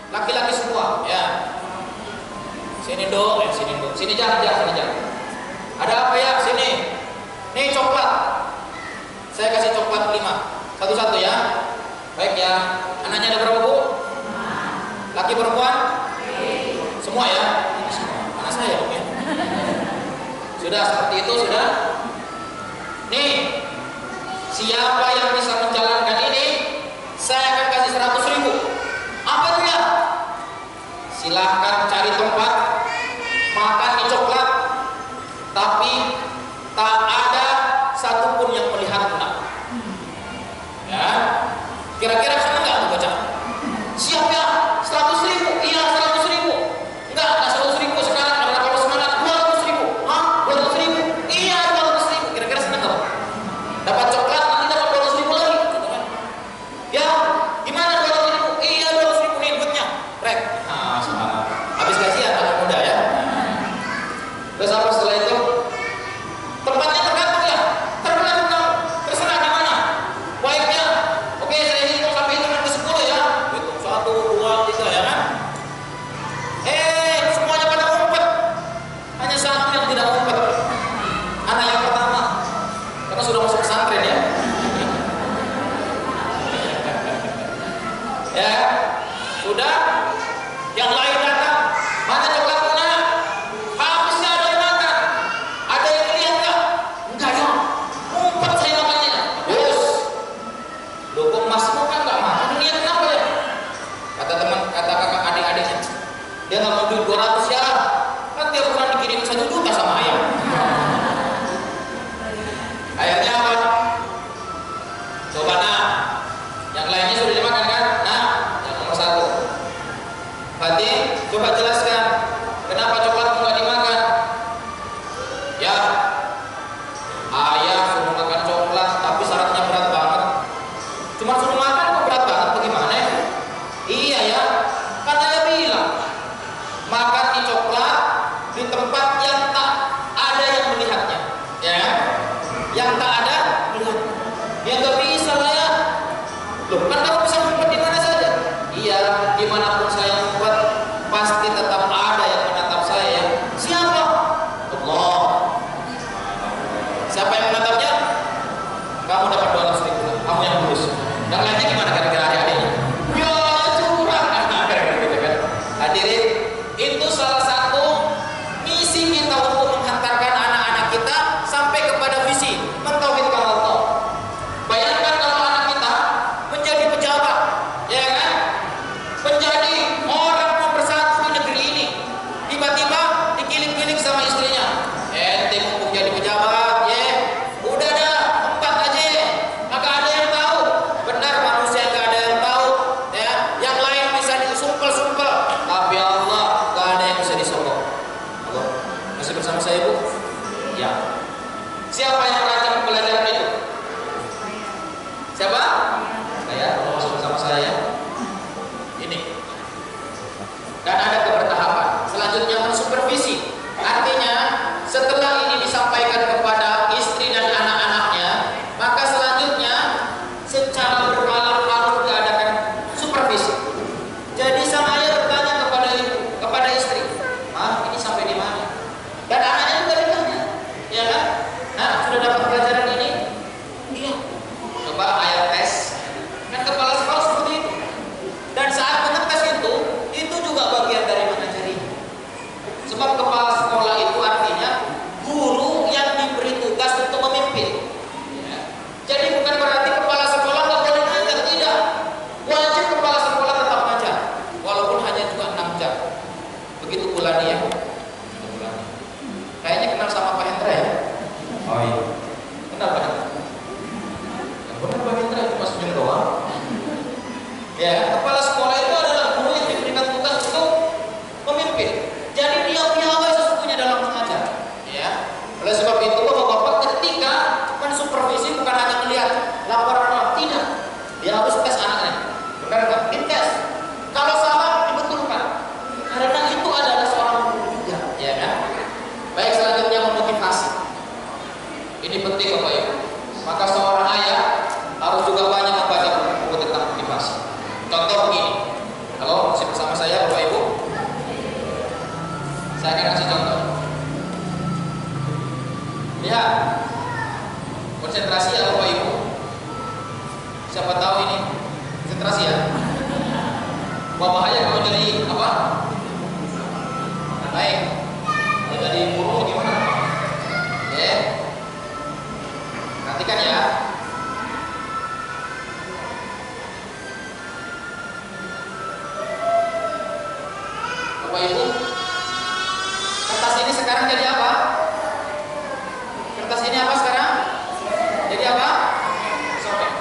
laki-laki semua, ya. Sini dong, sini dong, sini jangan. Ada apa ya? Sini. Nih coklat. Saya kasih coklat 5. Satu-satu ya. Baik ya. Anaknya ada berapa, Bu? Laki perempuan? Semua ya? Semua. Anak saya dong ya. Sudah seperti itu sudah. Nih, siapa yang bisa menjalankan ini, saya akan kasih 100.000. Apa itu ya? Silahkan cari tempat makan mie coklat, tapi tak ada satupun yang melihat nak. Ya, kira-kira senang nggak tuh baca? Siap ya? 100.000? Iya 100.000. Enggak 100.000 sekarang karena kalau semangat 200.000. Hah? 200.000? Iya 200.000. Kira-kira senang nggak? Dapat coklat nanti dapat 200.000 lagi, gitu kan? Ya, gimana 200.000? Iya 200.000 nih duitnya. Rek. Nah, semangat. Habis gajian anak muda ya. Terus apa setelah itu? Tempatnya tergantung ya. Terserah di mana. Baiknya, oke saya hitung sampai hitungan ke 10 ya. Hitung 1, 2, 3 ya kan. Semuanya pada ngumpet. Hanya satu yang tidak ngumpet. Anak yang pertama. Karena sudah masuk pesantren ya. Ya, sudah. Yang lain datang. Mana coklat mana? Habisnya ada yang makan. Ada yang lihat nggak? Enggak ya. Ngumpet saya makannya. Bos. Loh kok masmu kan nggak makan? Lihat kenapa ya? Kata kakak adik-adiknya. Dia nggak mau duit 200 ya. Kan tiap bulan dikirim 1 juta sama ayam. Akhirnya apa? Coba nah. Yang lainnya sudah dimakan kan? Nah, yang nomor 1. Fatih, coba jelaskan kenapa coklat nggak dimakan? Ya, ayah suruh makan coklat, tapi syaratnya berat banget. Cuma suruh makan kok berat banget? Bagaimana? Iya ya, kan ayah bilang makan di coklat di tempat yang tak ada yang melihatnya, ya, yang tak ada melihatnya. Ya nggak bisa lah ya. Loh, kan kamu bisa ngumpet di mana saja? Iya, dimanapun saya ngumpet, pasti tetap ada yang menatap saya. Siapa? Allah. Siapa yang menatapnya? Kamu dapat 200.000. Kamu yang lulus. Yang lainnya gimana kira-kira adik-adiknya? Ya curang. Gitu kan. Hadirin, itu salah satu misi kita untuk menghantarkan anak-anak kita sampai kepada visi mentauhidkan Allah. Bayangkan kalau anak kita menjadi pejabat, ya kan? Menjadi orang nomor 1 di negeri ini. Tiba-tiba dikilik-kilik sama istrinya. Ente mumpung jadi pejabat, ya. Udah dah, 4 aja. Maka ada yang tahu. Benar manusia gak ada yang tahu, ya. Yang lain bisa disumpel-sumpel, tapi Allah gak ada yang bisa disolok. Allah, masih bersama saya, Bu? Ya. Siapa yang merancang pelajaran itu? Siapa? Saya, masuk bersama saya. Ini. Dan ada kebertahapan. Selanjutnya mensupervisi. Artinya setelah ini disampaikan kepada istri dan anak-anaknya, maka selanjutnya secara berkala harus diadakan supervisi. Jadi sang ayah bertanya kepada ibu, kepada istri, ini sampai di mana? Dan anaknya juga ditanya, ya kan? Nah, sudah dapat pelajaran ini? Iya. Coba ayah tes. Kan kepala sekolah seperti itu. Dan saat mengetes itu juga bagian dari mengajari. Sebab kepala sekolah itu artinya guru yang diberi tugas untuk memimpin. Ya. Jadi bukan berarti kepala sekolah nggak boleh ngajar, tidak. Wajib kepala sekolah tetap ngajar, walaupun hanya juga 6 jam. Begitu pula dia. Kayaknya kenal sama Pak Hendra ya? Oh iya. Kenal Pak Hendra? Benar Pak Hendra, cuma senyum doang. Ya, kepala sekolah itu adalah guru yang diberikan tugas untuk memimpin. Jadi dia piawai Konsentrasi ya Bapak Ibu. Siapa tahu ini konsentrasi ya. Wah, bahaya kalau jadi apa? Baik. Kalau jadi guru gimana? Ya. Perhatikan ya. Bapak Ibu, kertas ini sekarang jadi apa? Kertas ini apa sekarang? Jadi apa? Sobek.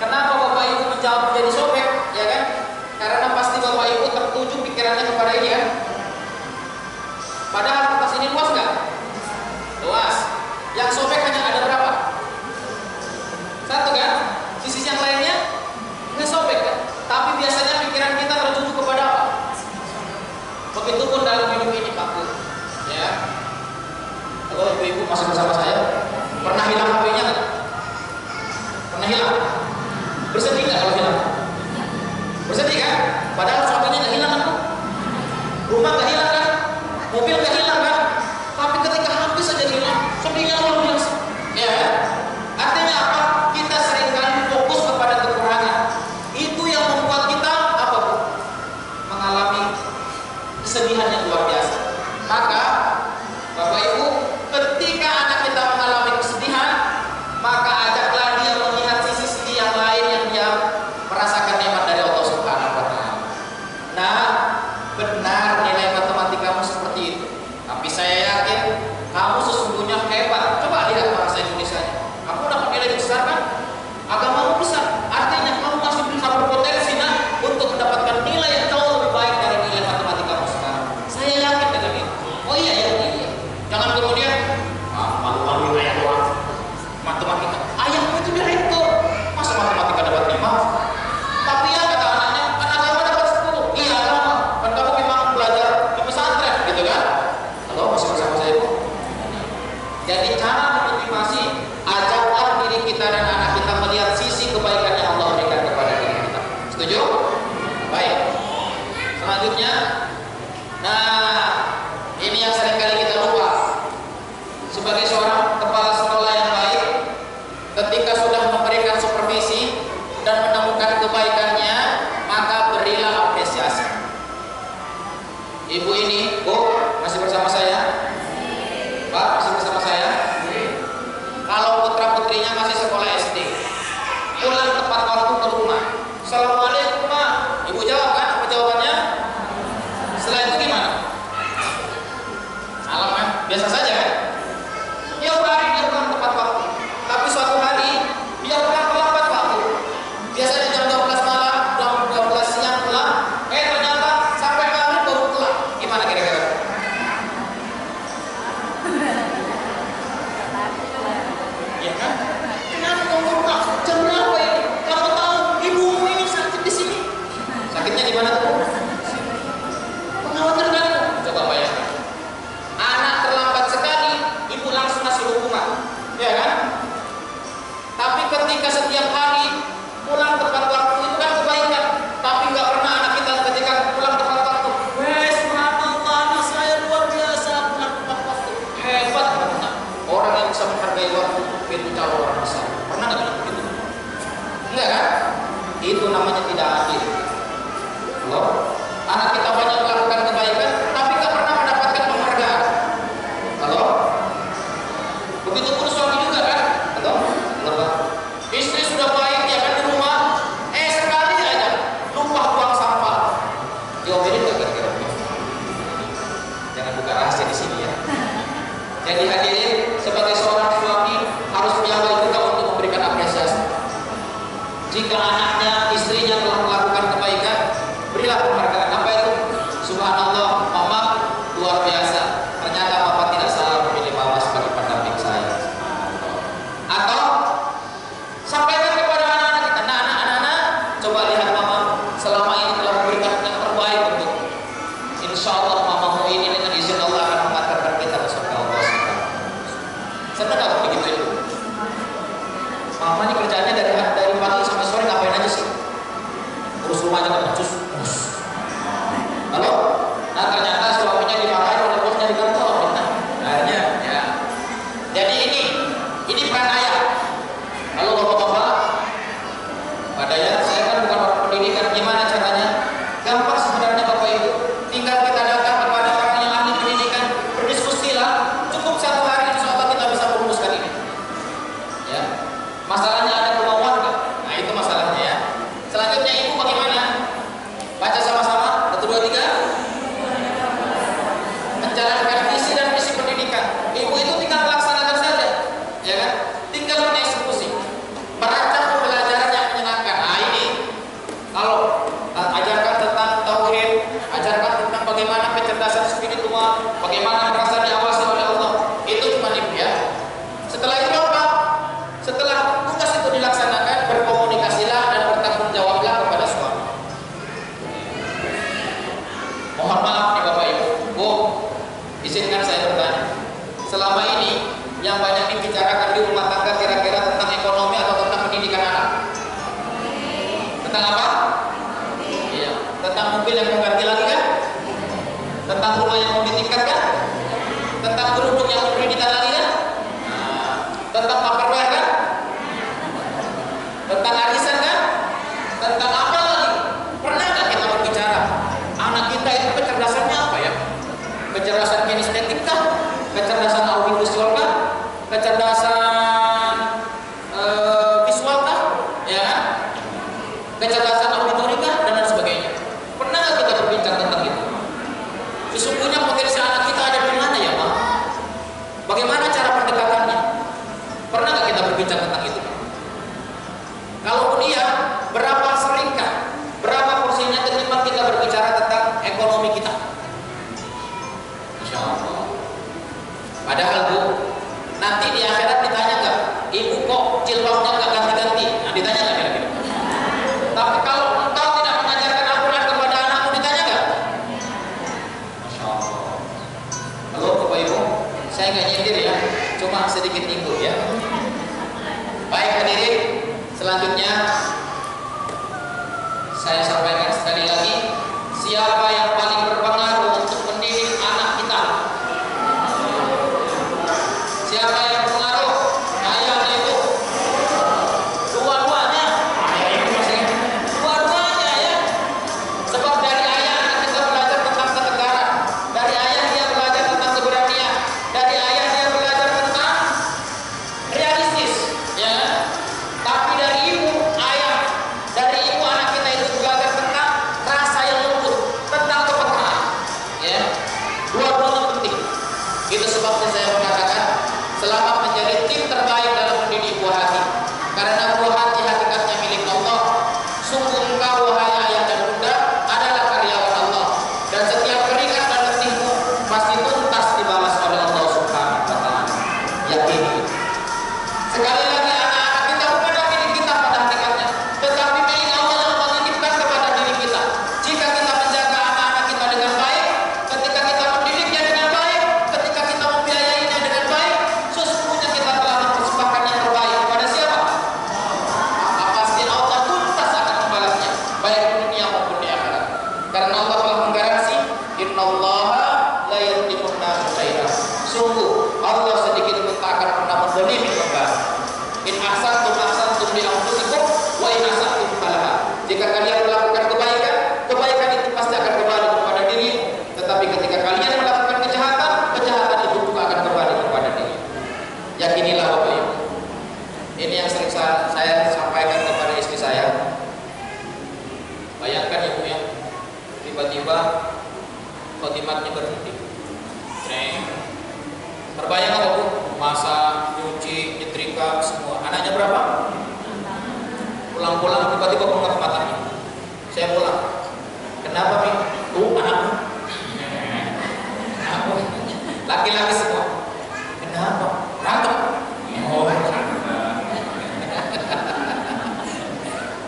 Kenapa Bapak Ibu menjawab jadi sobek? Ya kan? Karena pasti Bapak Ibu tertuju pikirannya kepada ini kan? Padahal kertas ini luas nggak? Luas. Yang sobek hanya ada berapa? Satu kan? Sisi yang lainnya nggak sobek kan? Tapi biasanya pikiran kita tertuju kepada apa? Begitupun dalam hidup ini Pak Bu. Ya. Kalau ibu-ibu masih bersama saya, pernah hilang HP-nya nggak? Pernah hilang? Bersedih nggak kalau hilang? Bersedih kan? Padahal suaminya nggak hilang kan? Rumah nggak hilang kan? Mobil nggak hilang kan? Tapi ketika habis saja hilang, sedihnya luar biasa. Ya. Artinya apa? Kita seringkali fokus kepada kekurangan. Itu yang membuat kita apa Bu? Mengalami kesedihan yang luar biasa. Maka Bapak Ibu, ketika anak kita mengalami kesedihan, maka ajaklah dia melihat sisi-sisi yang lain yang dia merasakan nikmat dari Allah Subhanahu wa Ta'ala. Nah, benar nilai matematikamu seperti itu. Tapi saya yakin kamu sesungguhnya hebat. Coba lihat bahasa Indonesia. Kamu dapat nilai besar kan? Agamamu besar. Artinya kamu masih bisa berpotensi untuk mendapatkan nilai yang jauh lebih baik dari nilai matematikamu sekarang. Saya yakin dengan itu. Oh iya ya, iya. Jangan kemudian malu-malu ayah doang. Matematika. Ayahmu itu direktur. Masa matematika dapat 5? Tapi ya kata anaknya, kan agama dapat 10. Iya agama. Kan kamu memang belajar di pesantren gitu kan? Halo, masih bersama saya Bu? Jadi cara memotivasi, ajaklah diri kita dan anak kita melihat sisi kebaikan yang Allah berikan kepada diri kita. Setuju? Baik. Selanjutnya, nah ini yang seringkali kita lupa. Sebagai seorang kepala sekolah yang baik, ketika sudah memberikan supervisi dan menemukan kebaikannya, maka berilah apresiasi. Ibu ini, Bu, masih bersama saya? Pak, masih bersama saya? Kalau putra-putrinya masih sekolah SD, pulang tepat waktu ke rumah. Assalamualaikum Pak. Ibu jawab kan? Apa jawabannya? Setelah itu gimana? Salam kan? Biasa saja kan? Dia pulang tepat waktu. Tapi suatu hari dia pulang terlambat waktu. Biasanya jam 12 malam, jam 12 siang pulang. Ternyata sampai maghrib baru pulang. Gimana kira-kira? Ya kan? Kenapa kamu pulang? Jam berapa ini? Kamu tahu ibumu ini sakit di sini. Sakitnya di mana tuh? Pengkhawatir kan? Coba bayangkan. Anak terlambat sekali, ibu langsung ngasih hukuman, ya kan? Tapi ketika setiap hari pulang tepat waktu itu kan kebaikan. Tapi nggak pernah anak kita ketika pulang tepat waktu. Subhanallah, anak saya luar biasa pulang tepat waktu. Hebat benar. Orang yang bisa menghargai waktu itu calon orang besar. Pernah nggak bilang begitu? Enggak kan? Itu namanya tidak adil. Loh, anak kita banyak melakukan kebaikan, tapi nggak pernah mendapatkan penghargaan. Halo? Begitu pun suami juga kan? Halo? Halo Pak? Istri sudah baik ya kan di rumah, sekali aja lupa buang sampah. Diomelin nggak kira-kira? Jangan buka rahasia di sini ya. Jadi hadirin, sebagai seorang suami harus piawai juga untuk memberikan apresiasi. Jika anaknya, istrinya telah melakukan kebaikan, berilah penghargaan. Apa itu? Subhanallah, mama luar biasa. Ternyata papa tidak salah memilih mama sebagai pendamping saya. Atau sampaikan kepada anak-anak kita, nah anak-anak, coba lihat mama selama ini telah memberikan yang terbaik untuk. Insya Allah mamamu ini dengan izin Allah akan mengantarkan kita ke surga Allah. Senang nggak begitu itu? Mama ini kerjaannya dari pagi sampai sore ngapain aja sih? Urus rumah aja kan, cus. Halo? Nah ternyata suaminya dimarahin oleh bosnya di kantor. Akhirnya ya bagaimana merasa diawasi oleh Allah. Itu cuma ibu ya. Setelah itu apa? Setelah tugas itu dilaksanakan, berkomunikasilah dan bertanggung jawablah kepada suami. Mohon maaf nih Bapak Ibu, Bu, izinkan saya bertanya. Selama ini yang banyak dibicarakan di rumah tangga kira-kira tentang ekonomi atau tentang pendidikan anak? Tentang apa? Iya, tentang mobil yang mau ganti lagi kan? Tentang rumah yang mau ditingkatkan? Tentang kerudung yang mau kreditkan lagi kan? Nah, tentang Tupperware kan? Tentang arisan kan? Tentang apa lagi? Pernah nggak kita berbicara? Anak kita itu kecerdasannya apa ya? Kecerdasan kinestetik kah? Kecerdasan audiovisual kah? Kecerdasan visual kah? Ya kan? Kecerdasan auditori kah? Dan lain sebagainya. Pernah nggak kita berbincang tentang itu? Sesungguhnya potensi anak kita ada di mana ya Pak? Bagaimana cara pendekatannya? Pernah nggak kita berbincang tentang itu? Kalaupun iya, berapa seringkah, berapa porsinya ketimbang kita berbicara tentang ekonomi kita? Insya Allah. Padahal Bu, nanti di akhirat ditanya nggak, ibu kok jilbabnya nggak ganti-ganti? Nah, ditanya nggak kira-kira? Tapi kalau engkau tidak mengajarkan Al-Quran kepada anakmu, ditanya nggak? Masya Allah. Halo Bapak Ibu, saya nggak nyindir ya, cuma sedikit nyinggung ya. Baik hadirin, selanjutnya saya sampaikan sekali lagi, siapa yang paling berpengaruh untuk mendidik anak kita? Siapa yang berpengaruh? Ayah atau ibu? Dua-duanya. Ayah ibu maksudnya. Dua-duanya ya. Sebab dari ayah anak kita belajar tentang ketegaran, dari ayah dia belajar tentang keberanian, dari ayah dia belajar tentang realistis, ya. Tapi dari ibu, ayah, dari ibu anak kita itu belajar tentang rasa yang lembut, tentang kepekaan, ya. Dua-duanya penting. Itu sebabnya saya mengatakan selamat menjadi tim terbaik dalam mendidik buah hati. Karena buah hati hakikatnya milik Allah. Sungguh engkau wahai ayah dan bunda adalah karyawan Allah. Dan setiap keringat dan letihmu pasti tuntas dibalas oleh Allah Subhanahu wa Ta'ala. Yakini. Sekali lagi anak-anak kita bukan milik kita pada hakikatnya, tetapi milik Allah yang Allah titipkan kepada diri kita. Jika kita menjaga anak-anak kita dengan baik, ketika kita mendidiknya dengan baik, ketika kita membiayainya dengan baik, sesungguhnya kita telah mempersembahkan yang terbaik kepada siapa? Maka pasti Allah tuntas akan membalasnya, baik di dunia maupun di akhirat. Karena Allah telah menggaransi, innallaha la yadhlimun nasa syai'an. Sungguh Allah sedikit pun tak akan pernah menzalimi hamba. In ahsantum ahsantum li anfusikum wa in ahsantum falaha. Jika kalian melakukan kebaikan, kebaikan itu pasti akan kembali kepada dirimu. Tetapi ketika kalian melakukan kejahatan, kejahatan itu juga akan kembali kepada diri. Yakinilah Bapak Ibu. Ini yang sering saya sampaikan kepada istri saya. Bayangkan Ibu ya, tiba-tiba khotimatnya berhenti. Terbayang apa Bu? Masak, nyuci, nyetrika, semua. Anaknya berapa? Pulang-pulang tiba-tiba bengkak matanya. Saya pulang. Kenapa Mi? Anakmu. Aku. Laki-laki semua. Kenapa? Berantem. Oh.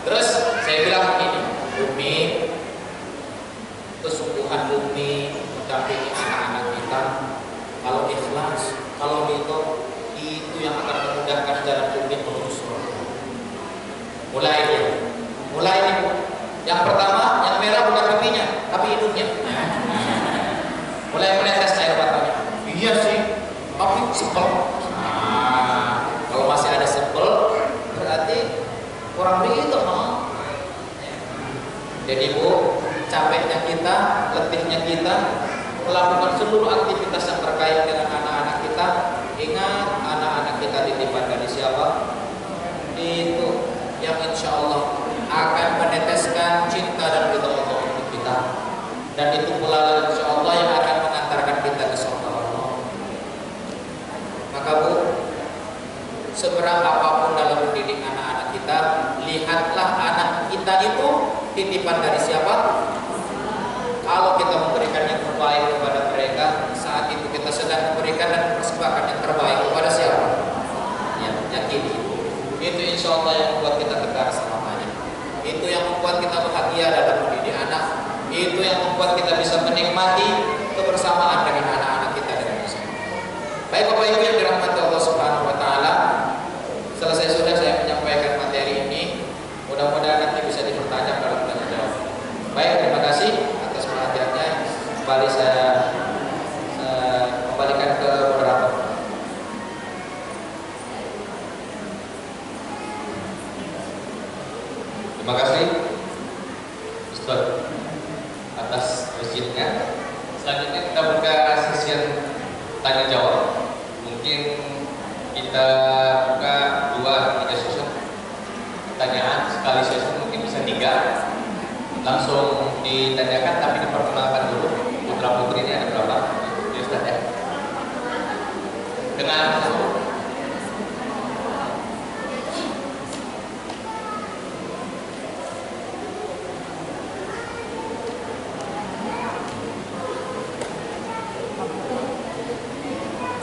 Terus saya bilang begini, Bumi, kesungguhan Bumi mendampingi anak-anak kita. Kalau ikhlas, kalau itu yang akan memudahkan jalan Bumi menuju surga. Mulai nih Bu. Yang pertama, yang merah bukan pipinya, tapi hidungnya. Mulai menetes air matanya. Iya sih, tapi sebel. Kalau masih ada sebel, berarti kurang begitu, Jadi Bu, capeknya kita, letihnya kita, melakukan seluruh aktivitas yang terkait dengan anak-anak kita. Ingat, anak-anak kita titipan dari siapa? Itu yang insya Allah akan meneteskan cinta dan ridha Allah untuk kita. Dan itu pula insya Allah yang akan mengantarkan kita ke surga Allah. Maka Bu, seberapa apapun dalam mendidik anak-anak kita, lihatlah anak kita itu titipan dari siapa. Kalau kita memberikan yang terbaik kepada mereka, saat itu insya Allah yang membuat kita tegar selamanya. Itu yang membuat kita bahagia dalam mendidik anak. Itu yang membuat kita bisa menikmati kebersamaan dengan anak-anak kita dengan bersama. Baik Bapak Ibu yang dirahmati Allah Subhanahu wa taala, selesai sudah saya menyampaikan materi ini. Mudah-mudahan nanti bisa dipertajam dalam tanya jawab. Baik, terima kasih atas perhatiannya. Kembali saya kembalikan ke moderator. Terima kasih Ustaz atas masjidnya. Selanjutnya kita buka sesi tanya jawab. Mungkin kita buka 2-3 sesi pertanyaan, sekali sesi mungkin bisa 3. Langsung ditanyakan tapi diperkenalkan dulu putra putri ini ada berapa? Ya Ustaz ya. Kenal langsung.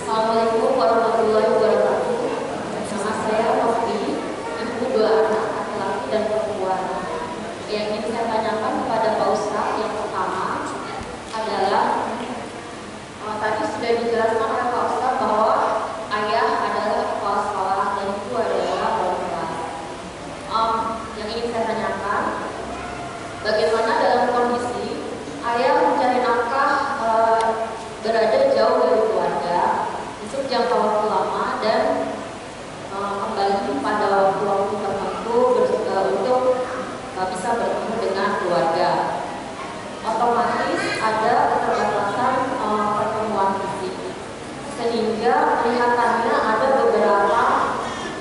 Assalamualaikum warahmatullahi wabarakatuh. Nama saya Novi, ibu 2 anak laki-laki dan perempuan. Yang ingin saya tanyakan kepada Pak Ustadz yang pertama adalah tadi sudah dijelaskan oleh Pak Ustadz bahwa ayah adalah kepala sekolah dan ibu adalah wali kelas. Yang ingin saya tanyakan, bagaimana dalam kondisi ayah mencari nafkah berada jauh dari keluarga untuk jangka waktu lama dan kembali pada waktu-waktu tertentu untuk bisa bertemu dengan keluarga. Otomatis ada keterbatasan pertemuan fisik, sehingga kelihatannya ada beberapa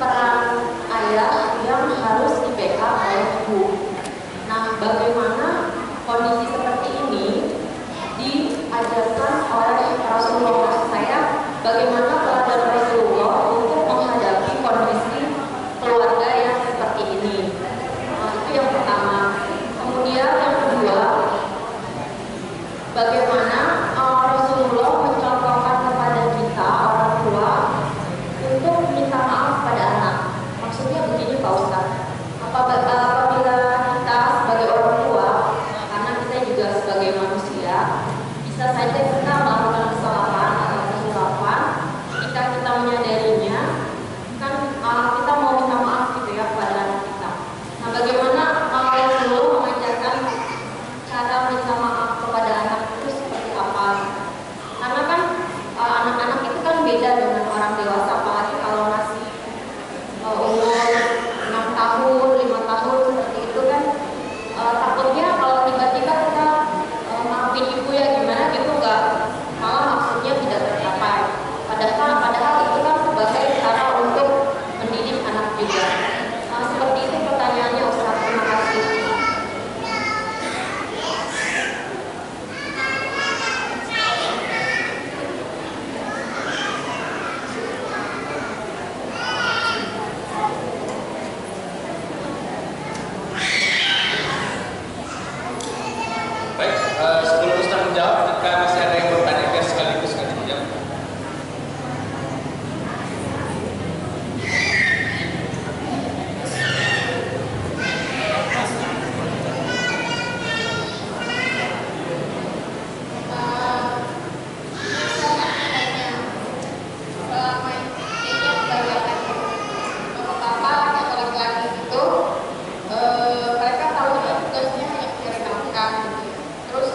peran ayah yang harus di-backup oleh ibu. Nah, bagaimana kondisi seperti ini diajarkan oleh Rasulullah? Maksud saya, bagaimana teladan Rasulullah untuk menghadapi kondisi keluarga yang seperti ini? Itu yang pertama. Kemudian yang kedua, bagaimana Rasulullah mencontohkan kepada kita orang tua untuk minta maaf pada anak? Maksudnya begini Pak Ustadz, apabila kita sebagai orang tua, karena kita juga sebagai manusia, bisa saja kita melakukan kesalahan atau kesilapan. Ketika kita menyadarinya, kan kita mau minta maaf gitu ya kepada anak kita. Nah, bagaimana Rasulullah mengajarkan cara minta maaf kepada anak itu seperti apa? Karena kan anak-anak itu kan beda dengan orang dewasa, apalagi kalau masih umur 6 tahun, 5 tahun seperti itu kan, takutnya kalau tiba-tiba kita maafin ibu ya gimana gitu, nggak, malah maksudnya tidak tercapai. Padahal itu kan sebagai cara untuk mendidik anak juga. Seperti itu pertanyaannya Ustaz. Terima kasih. Baik, sebelum Ustaz menjawab, jika masih ada yang bertanya, biar sekaligus nanti menjawab. Mereka tahu tugasnya hanya mencari nafkah, terus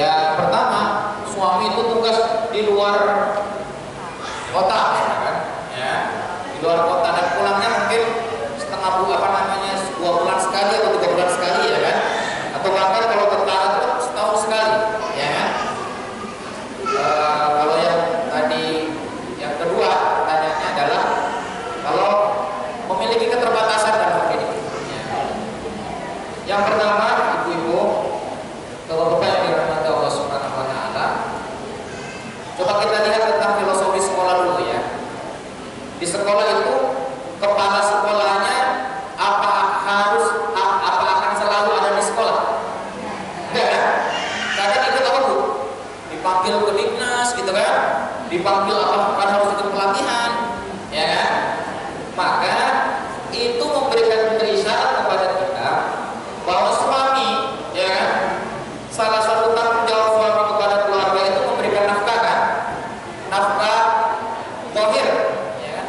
Ya pertama, suami itu tugas di luar kota, kan? Ya, di luar kota dan pulangnya mungkin setengah bulan, 2 bulan sekali atau 3 bulan sekali, ya kan? Atau bahkan kalau tentara itu setahun sekali, ya kan? Kalau yang tadi, yang kedua pertanyaannya adalah kalau memiliki keterbatasan dalam hidup. Ya. Yang pertama, ibu-ibu, bapak-bapak yang dirahmati Allah Subhanahu wa taala, coba kita lihat tentang filosofi sekolah dulu ya. Di sekolah itu kepala sekolahnya apa akan selalu ada di sekolah? Enggak kan? Kadang ikut apa Bu? Dipanggil ke Dinas gitu kan? Dipanggil apa? Kan harus ikut pelatihan, ya kan? Maka itu memberikan isyarat kepada kita bahwa suami, ya kan? Salah satu tanggung jawab suami kepada keluarga itu memberikan nafkah, kan? Nafkah zahir, ya kan?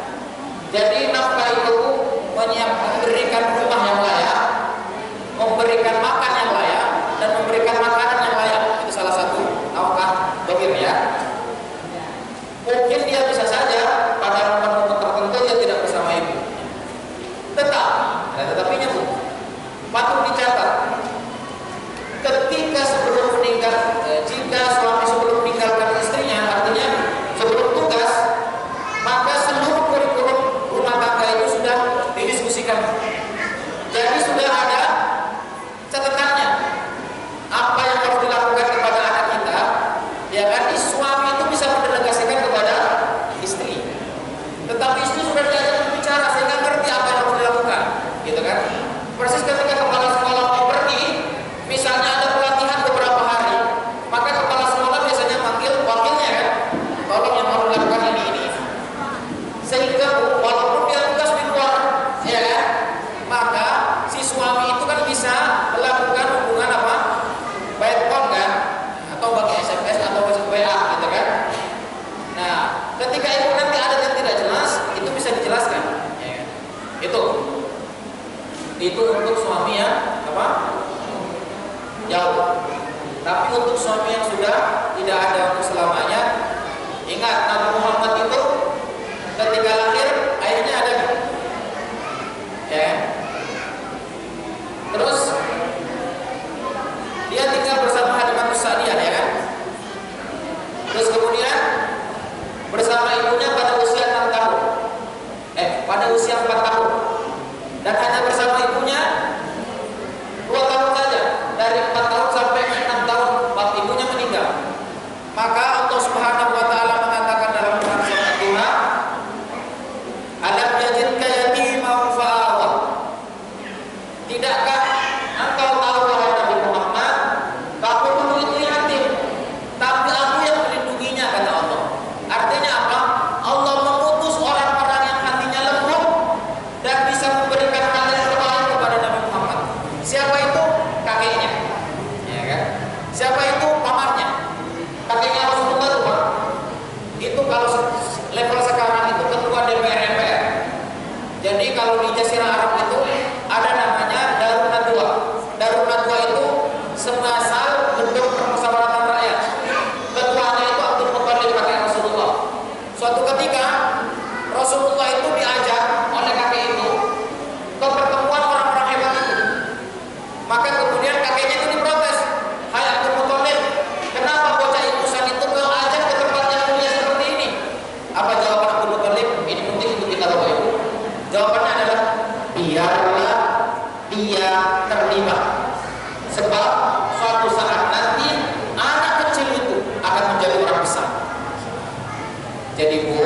Jadi nafkah itu memberikan rumah yang layak, memberikan makan yang layak, dan memberikan makanan yang layak. Itu salah satu nafkah zahir, ya. Mungkin dia bisa saja pada momen tertentu dia tidak bersama ibu. Tetapinya Bu, patut dicatat. Ketika sebelum meninggal, jika suami sebelum meninggalkan istrinya, artinya sebelum tugas, maka seluruh kurikulum rumah tangga itu sudah didiskusikan. Jadi sudah ada catatannya apa yang harus dilakukan kepada anak kita, ya kan? Suami itu bisa mendelegasikan kepada istri, tetapi istri sudah diajak berbicara sehingga ngerti apa yang harus dilakukan, gitu kan? Persis ketika kepala sekolah mau pergi, misalnya ada pelatihan beberapa hari, maka kepala sekolah biasanya manggil wakilnya, kan? Tolong yang harus dilakukan ini. Sehingga walaupun dia tugas di luar, ya kan? Maka si suami itu kan bisa melakukan hubungan apa? By phone, kan? Atau pakai SMS atau WA, gitu kan? Nah, ketika itu nanti ada yang tidak jelas, itu bisa dijelaskan, ya kan? Itu untuk suami yang apa? Jauh. Tapi untuk suami yang sudah tidak ada untuk selamanya, ingat Nabi Muhammad itu ketika lahir ayahnya ada, ya. Terus dia tinggal bersama Halimatus Sa'diyah, ya kan? Terus kemudian bersama ibunya pada usia 6 tahun, pada usia 4 tahun, dan hanya bersama ibunya 2 tahun saja, dari 4 tahun sampai 6 tahun ibunya meninggal. Maka Allah Subhanahu wa taala mengatakan dalam Quran surat Ad-Duha, "Alam yajidka yatiman fa'awa." Tidakkah engkau tahu wahai Nabi Muhammad, kamu dulu itu yatim, tapi aku yang melindunginya, kata Allah. Artinya apa? Allah mengutus orang-orang yang hatinya lembut dan bisa memberikan hal yang terbaik kepada Nabi Muhammad. Siapa itu? Kakeknya, ya kan? Siapa itu? Pamannya. Kakeknya Rasulullah itu, Pak. Itu kalau level sekarang itu ketua DPR MPR. Jadi kalau di Jazirah Arab itu ada namanya Darun Nadwa. Darun Nadwa itu semasal bentuk permusyawaratan rakyat. Ketuanya itu Abdul Muthalib, kakek Rasulullah. Suatu ketika Rasulullah itu diajak oleh kakek itu ke pertemuan orang-orang hebat itu. Maka kemudian kakeknya itu diprotes, "Hai Abdul Muthalib, kenapa bocah ingusan itu kau ajak ke tempat yang mulia seperti ini?" Apa jawaban Abdul Muthalib? Ini penting untuk kita Bapak Ibu. Jawabannya adalah, biarlah dia terlibat, sebab suatu saat nanti anak kecil itu akan menjadi orang besar. Jadi Bu,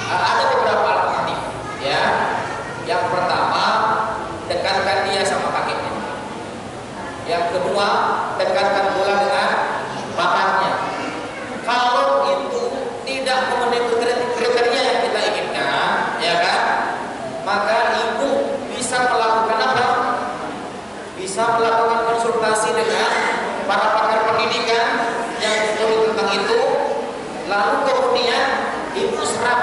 ada beberapa alternatif, ya. Yang pertama, dekatkan dia sama kakeknya. Yang kedua, dekatkan pula dengan pamannya. Kalau itu tidak memenuhi kriteria yang kita inginkan, ya kan, maka ibu bisa melakukan apa? Bisa melakukan konsultasi dengan para pakar pendidikan yang tahu tentang itu. Lalu kemudian ibu serap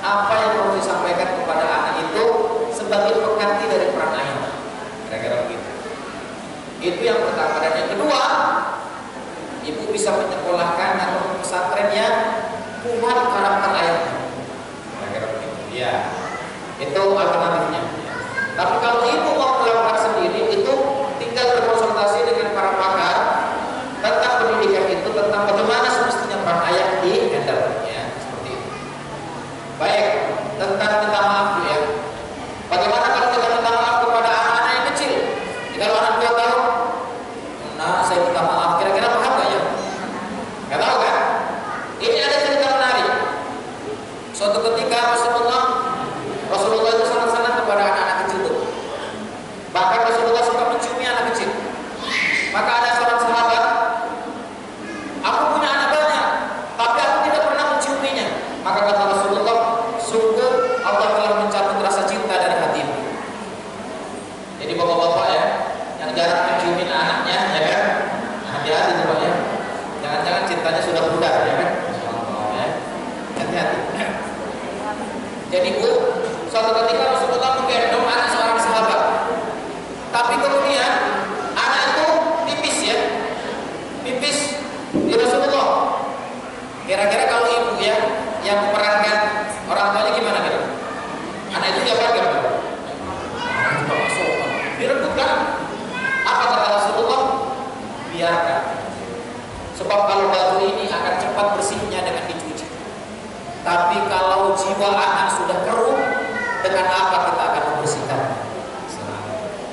apa yang perlu disampaikan kepada anak itu sebagai pengganti dari peran ayah. Kira-kira begitu. Itu yang pertama. Dan yang kedua, saya minta maaf. Kira-kira paham nggak ya? Nggak tahu kan? Ini ada cerita menarik. Suatu ketika Rasulullah itu sangat senang kepada anak-anak kecil itu. Bahkan Rasulullah suka menciumi anak kecil. Maka ada seorang sahabat, aku punya anak banyak, tapi aku tidak pernah menciuminya. Maka kata Rasulullah, sungguh Allah telah mencabut rasa cinta dari hatimu. Jadi bapak-bapak ya, yang jarang menciumin anaknya, ya kan? Hati-hati tuh Pak ya. Jangan-jangan cintanya sudah pudar, ya kan? Ya. Hati-hati. Jadi Bu, suatu ketika Rasulullah menggendong anak seorang sahabat. Tapi kemudian anak itu pipis ya. Pipis di Rasulullah. Kira-kira kalau ibu ya yang memerankan orang tuanya gimana kira? Anak itu dia bagaimana? Direbutkan. Apa kata Rasulullah? Biarkan. Sebab kalau baju ini akan cepat bersihnya dengan dicuci. Tapi kalau jiwa anak sudah keruh, dengan apa kita akan membersihkan?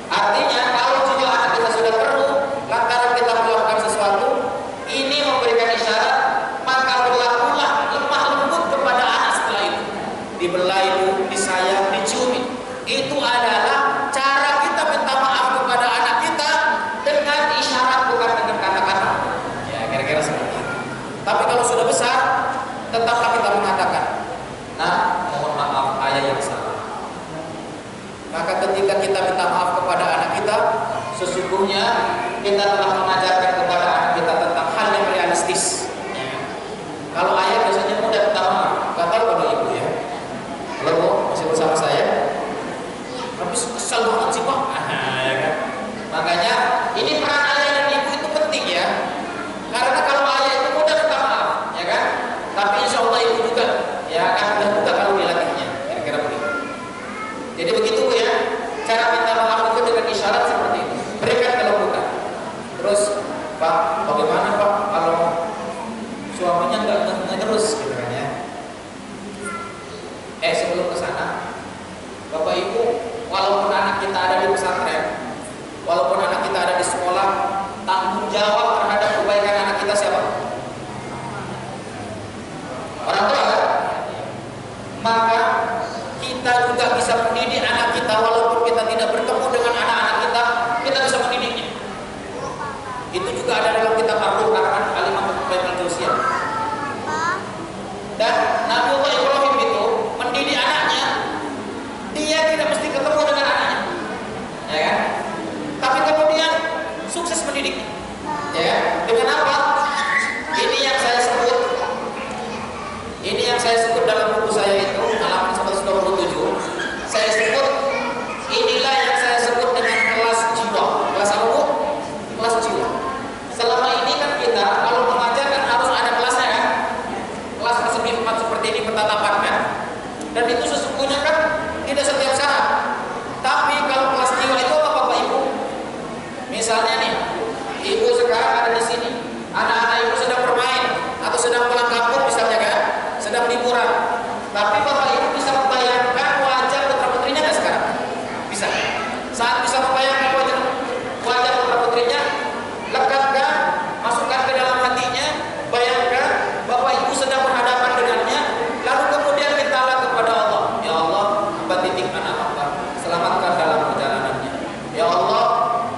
Artinya kalau jiwa anak kita sudah keruh, lantaran kita melakukan sesuatu, ini memberikan isyarat, maka berlakulah lemah lembut kepada anak setelah itu. Dibelai, disayang, diciumi. Itu adalah cara kita minta maaf kepada anak kita dengan isyarat, bukan dengan kata-kata. Ya, kira-kira seperti itu. Tapi kalau sudah besar, tetaplah kita mengatakan, nah, mohon maaf, ayah yang salah. Maka ketika kita minta maaf kepada anak kita, sesungguhnya kita telah mengajarkan kepada anak kita tentang hal yang realistis. Kalau ayah biasanya mudah minta maaf, nggak tahu kalau ibu ya. Kalau Bu masih bersama saya, tapi kesal banget sih Pak. Ya kan? Makanya ini peran ayah dan ibu itu penting ya. Karena kalau ayah itu mudah minta maaf, ya kan? Tapi insya Allah ibu juga ya akan mudah buka kalau dilatihnya. Kira-kira begitu. Jadi begitu Bu ya. Cara minta maaf itu dengan isyarat seperti itu. Berikan kelembutan. Terus Pak, bagaimana Pak kalau suaminya nggak terus gitu kan ya? Sebelum ke sana, Bapak Ibu, walaupun anak kita ada di pesantren, walaupun anak kita ada di sekolah, tanggung jawab terhadap kebaikan anak kita siapa? Orang tua kan? Maka kita juga bisa mendidik anak kita walaupun kita tidak bertemu dengan anak-anak kita bisa mendidiknya. Itu juga ada dalam kitab Ar-Ruh karangan Al-Imam Ibnu Al-Jauziyah. Dan Nabiullah Ibrahim itu mendidik anaknya, dia tidak mesti ketemu dengan anaknya, ya kan? Tapi kemudian sukses mendidiknya, ya kan? Dengan apa? Ini yang saya sebut dalam buku saya itu halaman 127. Saya sebut inilah yang saya sebut dengan kelas jiwa. Kelas apa Bu? Kelas jiwa. Selama ini kan kita kalau mengajar kan harus ada kelasnya kan? Kelas persegi format seperti ini pertatapan kan? Dan itu sesungguhnya kan tidak setiap saat. Tapi kalau kelas jiwa itu apa Bapak Ibu? Misalnya nih, Ibu sekarang ada di sini, anak-anak Ibu sedang bermain atau sedang pulang kampung misalnya kan, sedang liburan. Tapi Bapak Ibu bisa membayangkan wajah putra-putrinya nggak sekarang? Bisa. Saat bisa membayangkan wajah putra-putrinya, lekatkan, masukkan ke dalam hatinya, bayangkan Bapak Ibu sedang berhadapan dengannya, lalu kemudian mintalah kepada Allah, ya Allah, hamba titip anak hamba, selamatkan dalam perjalanannya. Ya Allah,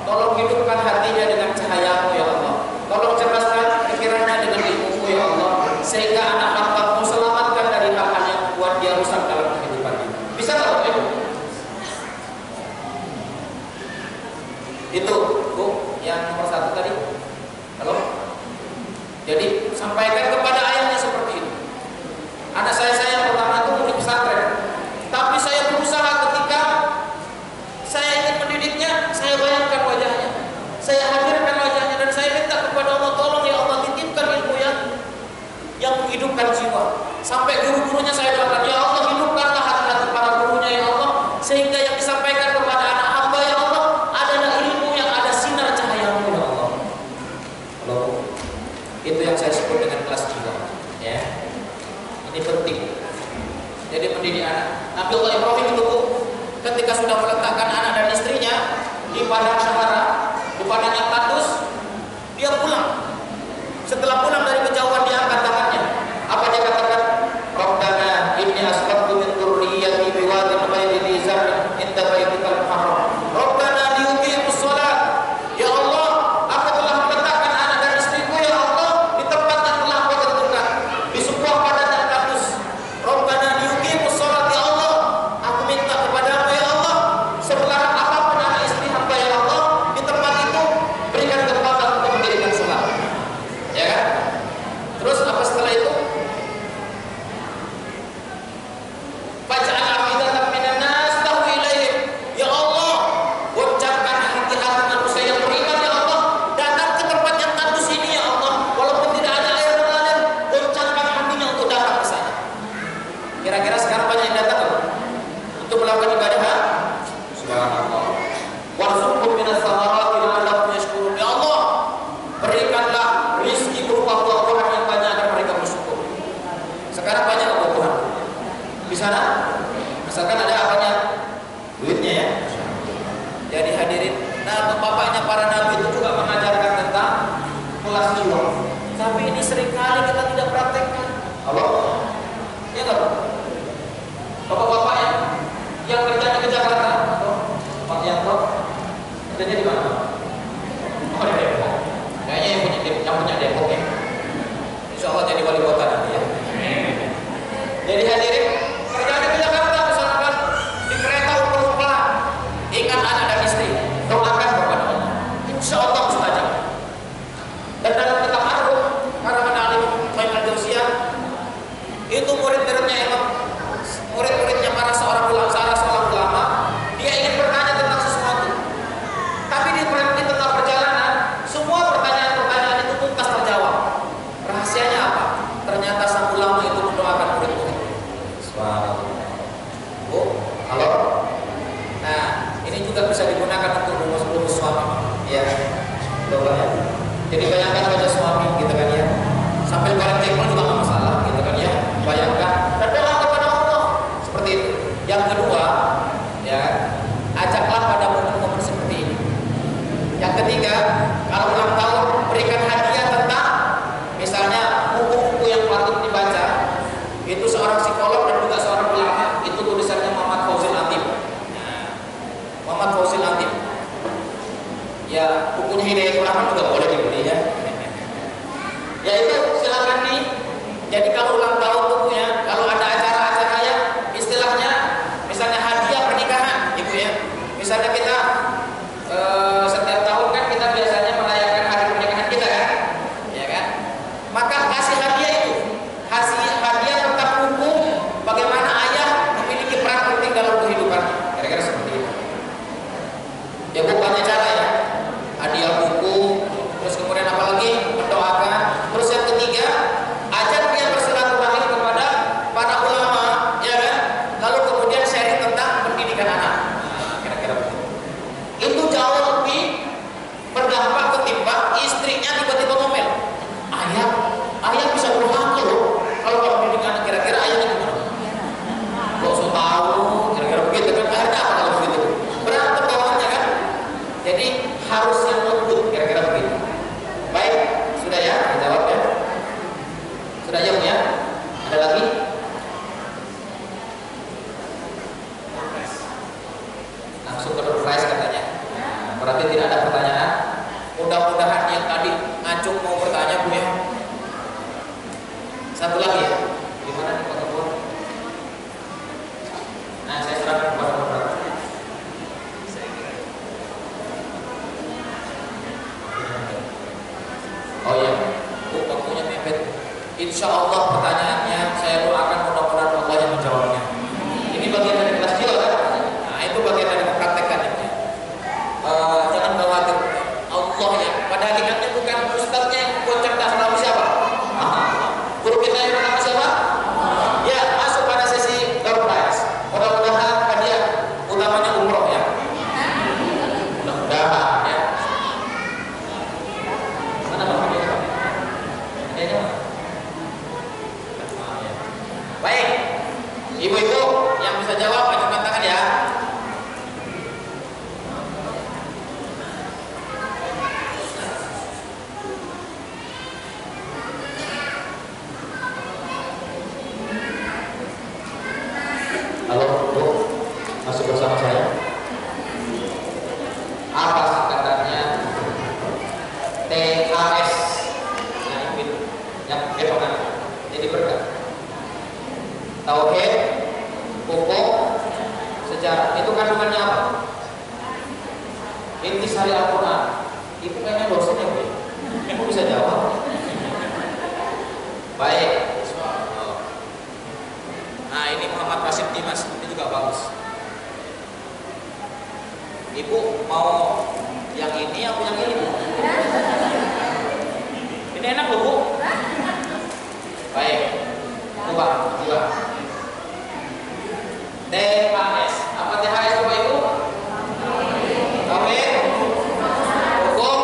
tolong hidupkan hatinya dengan cahaya-Mu ya Allah. Tolong cerdaskan pikirannya dengan ilmu-Mu ya Allah, sehingga anak hamba-Mu selamatkan dari hal-hal yang membuat dia rusak dalam kehidupannya. Bisa nggak Bapak Ibu? Itu Bu, yang nomor 1 tadi. Halo? Jadi sampaikan kepada ayahnya seperti itu. Anak saya yang pertama itu murid pesantren, tapi saya berusaha ketika saya ingin mendidiknya, saya bayangkan wajahnya, saya hadirkan wajahnya, dan saya minta kepada Allah, tolong ya Allah titipkan ilmu yang menghidupkan jiwa. Sampai guru-gurunya saya doakan, ya Allah hidupkanlah hati-hati para gurunya ya Allah, sehingga yang disampaikan kepada anak hamba ya Allah adalah ilmu yang ada sinar cahaya-Mu ya Allah. Halo, itu yang saya sebut dengan kelas jiwa. Ya, ini penting. Jadi mendidik anak. Nabiullah Ibrahim itu Bu, ketika sudah meletakkan anak dan istrinya di padang Sahara, di padang yang tandus, sekelas jiwa. Tapi ini seringkali kita tidak praktekkan. Halo? Ya nggak? Bapak-bapak yang kerjanya ke Jakarta, Pak Yanto, kerjanya di mana? Oh, di Depok. Kayaknya yang punya Depok ya. Insya Allah jadi wali kota nanti ya. Jadi hadirin, kerjanya ke Jakarta, misalkan di kereta umum pelan, ingat anak dan istri, doakan kepada Allah. Insya Allah mustajab. Dan dalam kitab Ar-Ruh, karangan Alim Qayyim al-Jauziyah, itu murid-muridnya para seorang ulama, dia ingin bertanya tentang sesuatu. Tapi di tengah perjalanan, semua pertanyaan-pertanyaan itu tuntas terjawab. Rahasianya apa? Ternyata sang ulama itu mendoakan murid-murid. Subhanallah. Oh, halo. Nah, ini juga bisa digunakan untuk rumus suami. Ya, doa ya. Jadi bayangkan wajah suami, gitu kan ya. Sampai goreng tekol juga nggak masalah, gitu kan ya. Bayangkan dan doa kepada Allah seperti itu. Yang kedua, ya, ajaklah pada momen-momen seperti ini. Yang ketiga, kalau ulang tahun berikan hadiah tentang, misalnya buku-buku yang patut dibaca. Itu seorang psikolog dan juga seorang ulama. Itu tulisannya Muhammad Fauzil Atim. Muhammad Fauzil Atim. Ya, bukunya Hidayatul Rahman juga boleh dibeli ya. Ya itu silakan nih. Jadi kalau ulang tahun bukunya, kalau ada acara-acara ya, istilahnya, misalnya hadiah pernikahan, ibu ya. Misalnya kita setiap tahun kan kita biasanya merayakan hari pernikahan kita kan, ya kan? Maka kasih hadiah itu, kasih hadiah tentang buku bagaimana ayah memiliki peran penting dalam kehidupan. Kira-kira seperti itu. Ya bukannya cara ya. Hadiah buku, terus kemudian apa lagi? Mendoakan. Terus yang ketiga, ajak dia bersilaturahmi kepada para ulama, ya kan? Lalu kemudian sharing tentang pendidikan anak. Nah, kira-kira begitu. Itu jauh lebih berdampak ketimbang istrinya tiba-tiba ngomel. Ayah bisa durhaka loh. Kalau mendidik anak, kira-kira ayahnya gimana? Gak usah tahu, kira-kira begitu kan? Akhirnya apa kalau begitu? Berantem kawannya kan? Jadi harus yang lembut, kira-kira begitu. Baik, sudah ya, dijawab ya. Sudah ya, Bu ya? Ada lagi? Langsung ke surprise katanya. Nah, berarti tidak ada pertanyaan. Mudah-mudahan yang tadi ngacung mau bertanya, Bu ya. Satu lagi ya. Gimana nih Pak Ketua? Nah, saya serahkan kepada Bapak. Oh iya, Bu, waktunya mepet. Insya Allah pertanyaannya saya doakan mudah-mudahan Allah yang menjawabnya. Ini bagian dari kelas jiwa kan? Nah, itu bagian dari mempraktekkannya. Jangan khawatir. Allah ya, pada hakikatnya bukan ustadznya yang buat cerdas, tahu siapa? Guru kita yang bernama siapa? Ya, masuk pada sesi door prize. Mudah-mudahan hadiah utamanya umroh ya. Mudah-mudahan ya. Mana Pak hadiahnya? Hadiahnya mana? Baik, ibu-ibu yang bisa jawab ajukan tangan ya. Halo, Bu, masuk bersama saya. Apa singkatannya TAS? Yang bagaimana? Jadi berkah. Tauhid, hukum, sejarah. Itu kandungannya apa? Intisari Al-Quran. Itu kayaknya dosennya, Bu. Kamu bisa jawab? Baik. Nah, ini Muhammad Rasid Dimas. Ini juga bagus. Ibu mau yang ini atau yang ini? Ini enak loh, Bu. Baik. Coba. THS. Apa THS Bapak Ibu? Tauhid, hukum,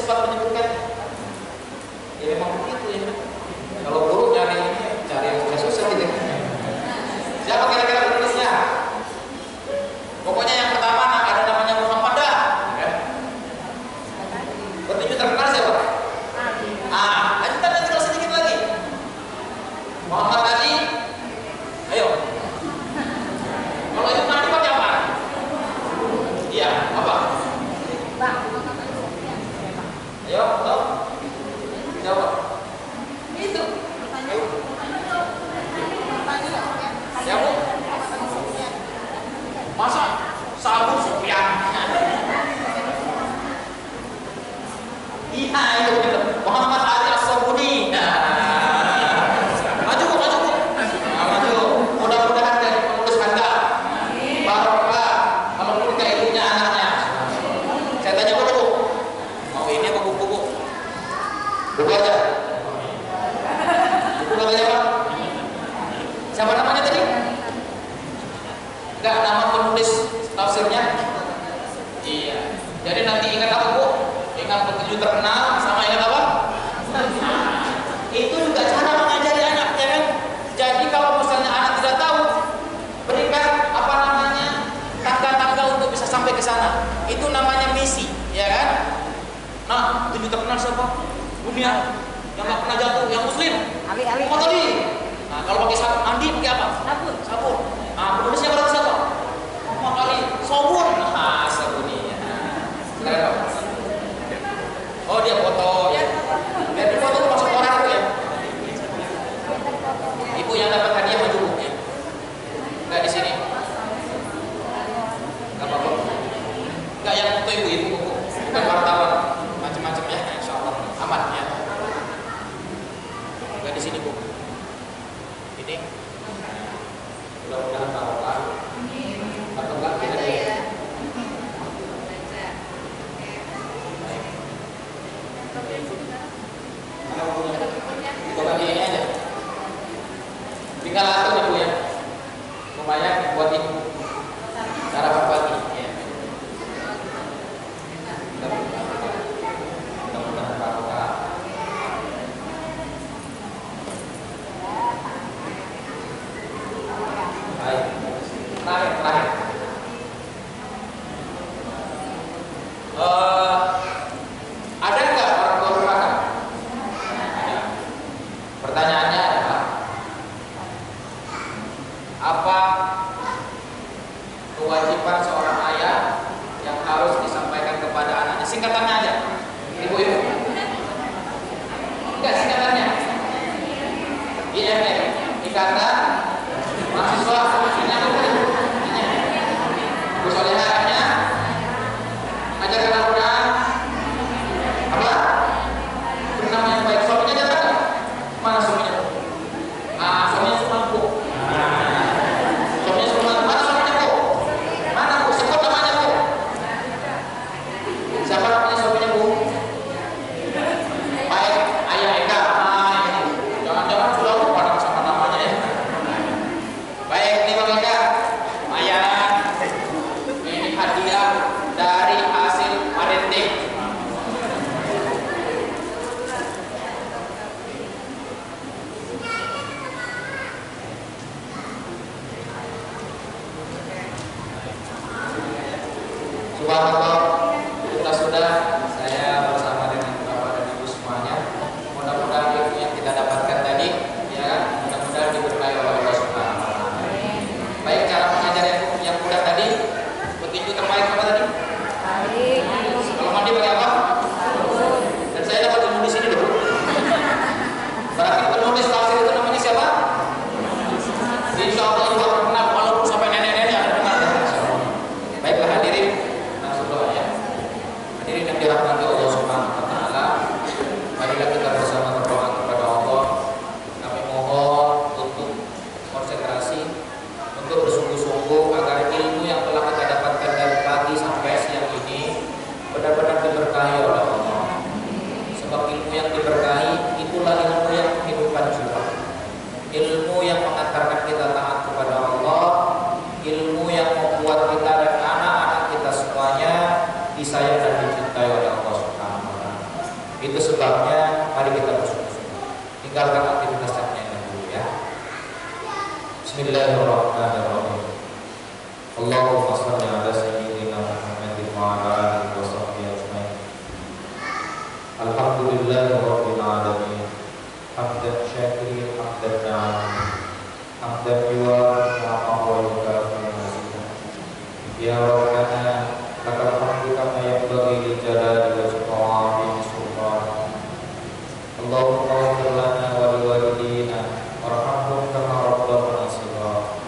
sempat menyebutkan. Ya memang begitu ya. Kalau guru cari yang susah gitu. Siapa kira-kira penulisnya? Pokoknya yang pertama ada namanya Muhammad dah. Petinju terkenal siapa? Lanjutan tinggal sedikit lagi. Muhammad Ali. Ayo. Kalau itu nanti pakai apa? Iya, apa? Ayo, tahu? Jawab. Itu. Ayo. Ya, Bu. Masa Sabu Sufyan? Iya, itu betul. Muhammad Ali As-Sabuni. Maju, Bu, maju, Bu. Maju. Mudah-mudahan jadi pengurus handal. Barokah. Kalau perlu kayak ibunya anaknya. Saya tanya dulu, Bu. Mau ini apa buku, Bu? Buku aja. Buku namanya apa? Siapa namanya tadi? Enggak, nama penulis tafsirnya? Iya. Jadi nanti ingat apa, Bu? Ingat petinju terkenal sama ingat apa? Itu juga cara mengajari anak, ya kan? Jadi kalau misalnya anak tidak tahu, berikan apa namanya tangga-tangga untuk bisa sampai ke sana. Itu namanya misi, ya kan? Nah, petinju terkenal siapa? Dunia yang nggak pernah jatuh, yang Muslim. Ali. Nah, kalau pakai sabun mandi pakai apa? Sabun. Nah, penulisnya berarti siapa? Muhammad Ali. Sabun. Nah, sabunnya. Keren dong. Oh, dia foto. Biar di foto masuk orang itu ya. Ibu yang dapat hadiah maju, Bu. Enggak di sini. Enggak apa-apa. Enggak yang foto ibu-ibu, Bu. Bukan wartawan. Macam-macam ya, insyaallah. Aman ya. Enggak di sini, Bu. Ini mudah-mudahan barokah. Atau enggak kita ya. Coba ini aja. Tinggal atur ya, Bu ya. Lumayan buat ibu. Cara berbagi ya. Mudah-mudahan barokah. Baik. Terakhir. Ada nggak orang tua bermakan? Ada. Pertanyaannya adalah apa kewajiban seorang ayah yang harus disampaikan kepada anaknya? Singkatannya aja, ibu-ibu. Enggak, singkatannya. IMM, Ikatan Mahasiswa Muslimnya Bu Solehahnya ajarkan Al-Quran. Apa? Bernama yang baik. Suaminya jalan nggak? Mana suaminya? Suaminya suka, Bu. Suaminya suka. Mana suaminya, Bu? Mana, Bu? Sebut namanya, Bu. Siapa namanya suaminya, Bu? Baik, Ayah Eka. Ini. Jangan-jangan sudah lupa sama namanya ya. Baik, ini Bang Eka. Lumayan. Ini hadiah dari hasil parenting. Subhanallah, sudah saya bersama dengan Bapak dan Ibu semuanya. Mudah-mudahan ilmu yang kita dapatkan tadi, ya kan, mudah-mudahan diberkahi oleh Allah Subhanahu wa taala. Baik, cara mengajar yang mudah tadi, petinju terbaik apa tadi? Kalau mandi pakai apa? Dan saya dapat ilmu di sini dulu. Berarti penulis tafsir itu namanya siapa? Insya Allah juga pernah, walaupun sampai nenek-nenek ada dengar. Baiklah hadirin, langsung doa ya. Hadirin yang dirahmati Allah Subhanahu wa taala, marilah kita bersama berdoa kepada Allah. Kami mohon untuk konsentrasi, untuk bersungguh-sungguh agar ilmu yang telah kita dapatkan dari pagi sampai siang ini benar-benar diberkahi oleh Allah. Sebab ilmu yang diberkahi itulah ilmu yang menghidupkan jiwa, ilmu yang mengantarkan kita taat kepada Allah, ilmu yang membuat kita dan anak-anak kita semuanya disayang dan dicintai oleh Allah Subhanahu wa taala. Itu sebabnya mari kita bersungguh-sungguh. Tinggalkan aktivitas yang dulu ya. Bismillahirrahmanirrahim. Allahumma shalli ala sayyidina Muhammadin wa ala alihi wa sahbihi ajmain. Alhamdulillahirabbil alamin. Hamdan syakirin hamdan na'am. Hamdan yuwafi ni'amahu wa yukafi mazidah. Ya Rabbana lakal hamdu kama yanbaghi li jalali wajhika wa 'azimi sultanik. Allahumma ighfir lana wa liwalidina warhamhum kama rabbawna shighara.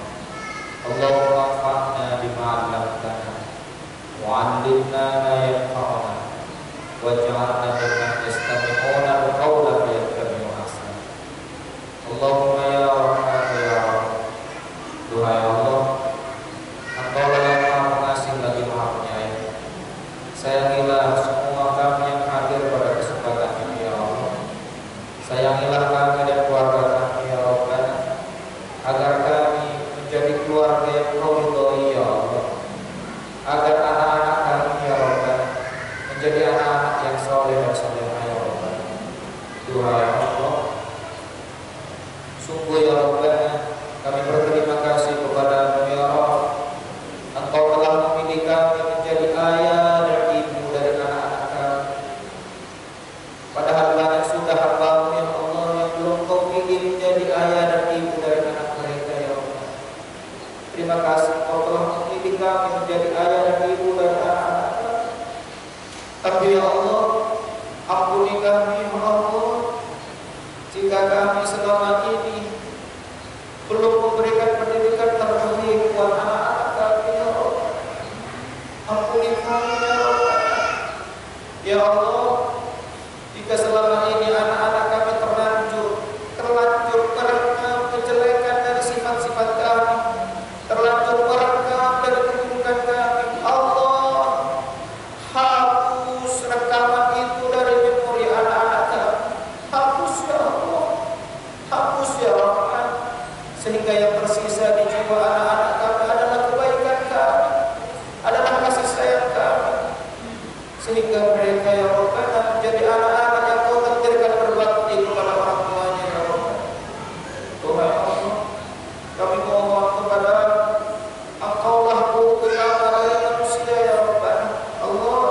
Allahumma anfa'na bima 'allamtana wa 'allimna ma yanfa'una waj'alna mimman yastami'una al-qawla fayattabi'una ahsana. Allahumma ya Rahman ya Rabb. Duhai Allah, Engkau lah yang Maha Pengasih lagi Maha Penyayang. Sayangilah semua kami yang hadir pada kesempatan ini ya Allah. Sayangilah kami dan keluarga kami ya Rabbana, agar kami menjadi keluarga yang Kau ridhoi ya Allah. Agar anak-anak kami ya Rabbana menjadi anak-anak yang saleh dan salehah ya Rabbana. Duhai Allah, sungguh ya Rabbana, kami berterima kasih kepada-Mu ya Rabb. Engkau telah memilih kami menjadi ayah dan ibu dari anak-anak kami. Padahal banyak sudah hamba-Mu ya Allah yang belum Kau pilih menjadi ayah dan ibu dari anak mereka ya Allah. Terima kasih Kau telah memilih kami menjadi ayah dan ibu dari anak-anak kami. Tapi ya Allah, ampuni kami ya Allah, jika kami selama ini belum memberikan pendidikan terbaik buat anak-anak kami ya Allah. Ampuni kami ya Allah. Ya Allah, jika selama ini anak-anak kami terlanjur merekam kejelekan dari sifat-sifat kami, terlanjur merekam dari keburukan kami, Allah hapus rekaman itu dari memori anak-anak kami. Hapus ya Allah, hapus ya Rahman, sehingga yang tersisa di jiwa anak-anak kami adalah kebaikan kami, adalah kasih sayang kami, sehingga mereka ya Rabbana menjadi anak-anak yang Kau takdirkan berbakti kepada orang tuanya ya Rabbana. Tuhan Allah, kami mohon kepada Engkaulah guru utama dari manusia ya Rabbana. Allah,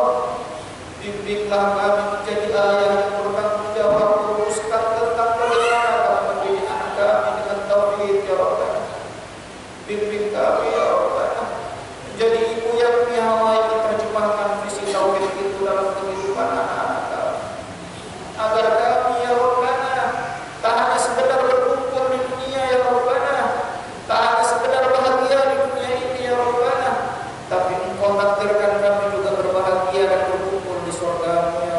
bimbinglah kami menjadi ayah yang bertanggung jawab, meluruskan tentang bagaimana kami mendidik anak kami dengan tauhid ya Rabbana. Bimbing kami ya Rabbana menjadi ibu yang piawai menerjemahkan visi tauhid itu dalam kehidupan anak-anak kami, agar kami ya Rabbana tak hanya sekedar berkumpul di dunia ya Rabbana, tak hanya sekedar bahagia di dunia ini ya Rabbana, tapi Engkau takdirkan kami juga berbahagia dan berkumpul di surga-Mu ya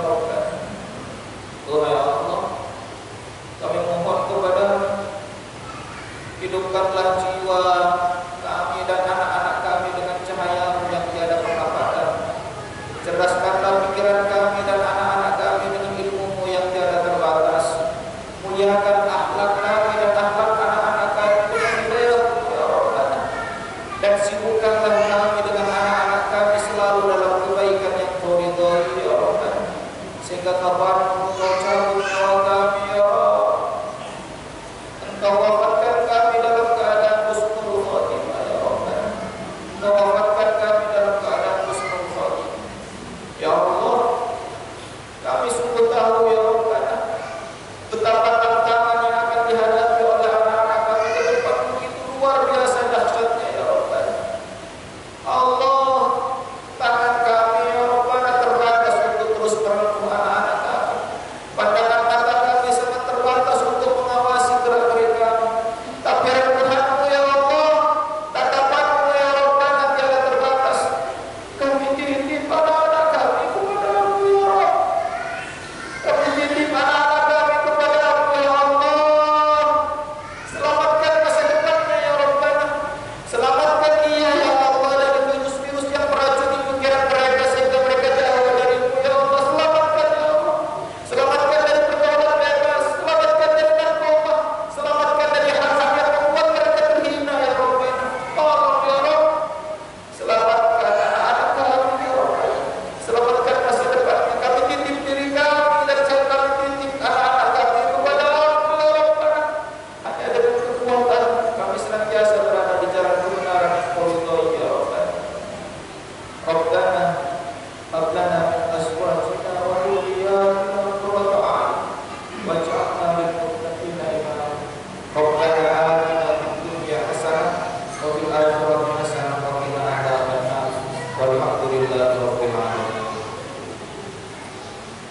Walhamdulillahi rabbil alamin.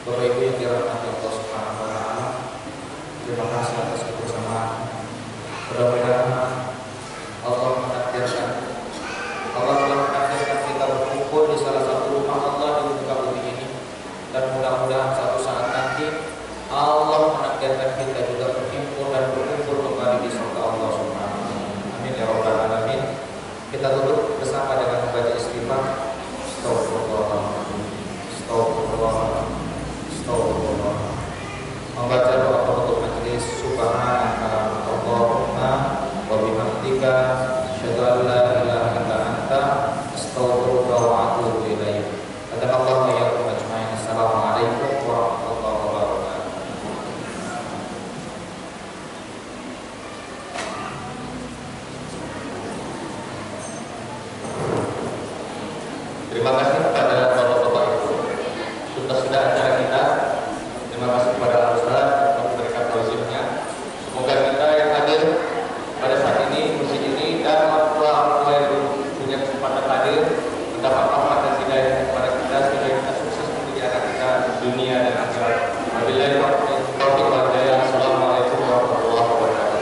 Bapak Ibu yang dirahmati Allah Subhanahu wa taala, terima kasih atas kebersamaan. Mudah-mudahan Allah menakdirkan kita berkumpul di salah satu rumah Allah di muka bumi ini, dan mudah-mudahan suatu saat nanti Allah menakdirkan kita juga berkumpul kembali di surga Allah Subhanahu wa taala. Amin ya rabbal alamin. Kita tutup bersama dengan membaca istighfar. Astagfirullah, astagfirullah, astagfirullah. Membaca doa penutup majelis. Subhanaka Allahumma wa bihamdika asyhadu an la ilaha illa anta astaghfiruka wa atubu ilaik. Hadanallahu wa iyyakum ajmain. Assalamualaikum warahmatullahi wabarakatuh. Terima kasih kepada Bapak-Bapak Ibu. Sudah acara kita. Terima kasih kepada Al-Ustaz untuk memberikan tausiahnya. Semoga kita yang hadir pada saat ini, musik ini, dan orang-orang yang punya kesempatan hadir mendapat rahmat dan hidayah kepada kita sehingga kita sukses menjadi anak kita di dunia dan akhirat. Wabillahi taufiq wal hidayah. Assalamualaikum warahmatullahi wabarakatuh.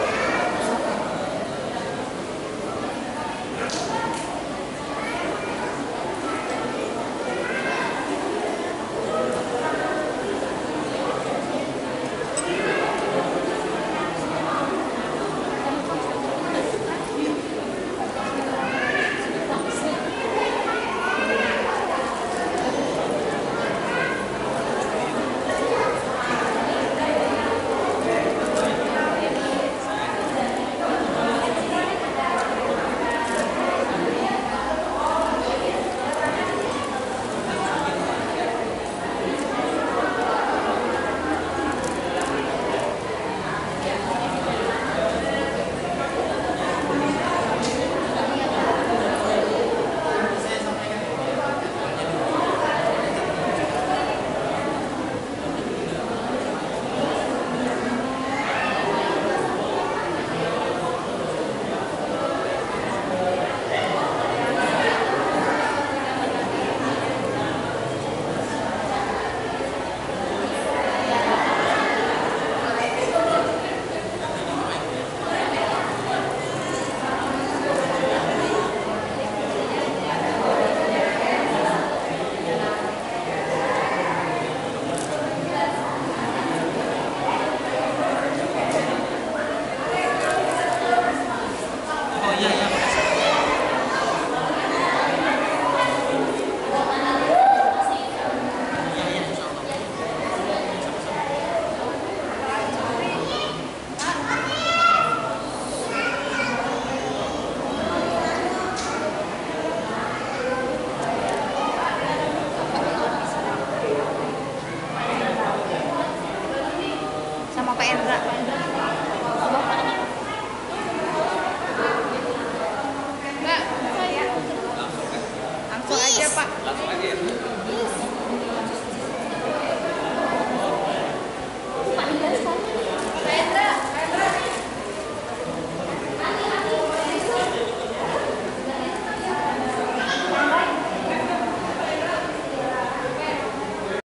Sama Pak Endra. Mbak, langsung aja Pak. Langsung aja ya.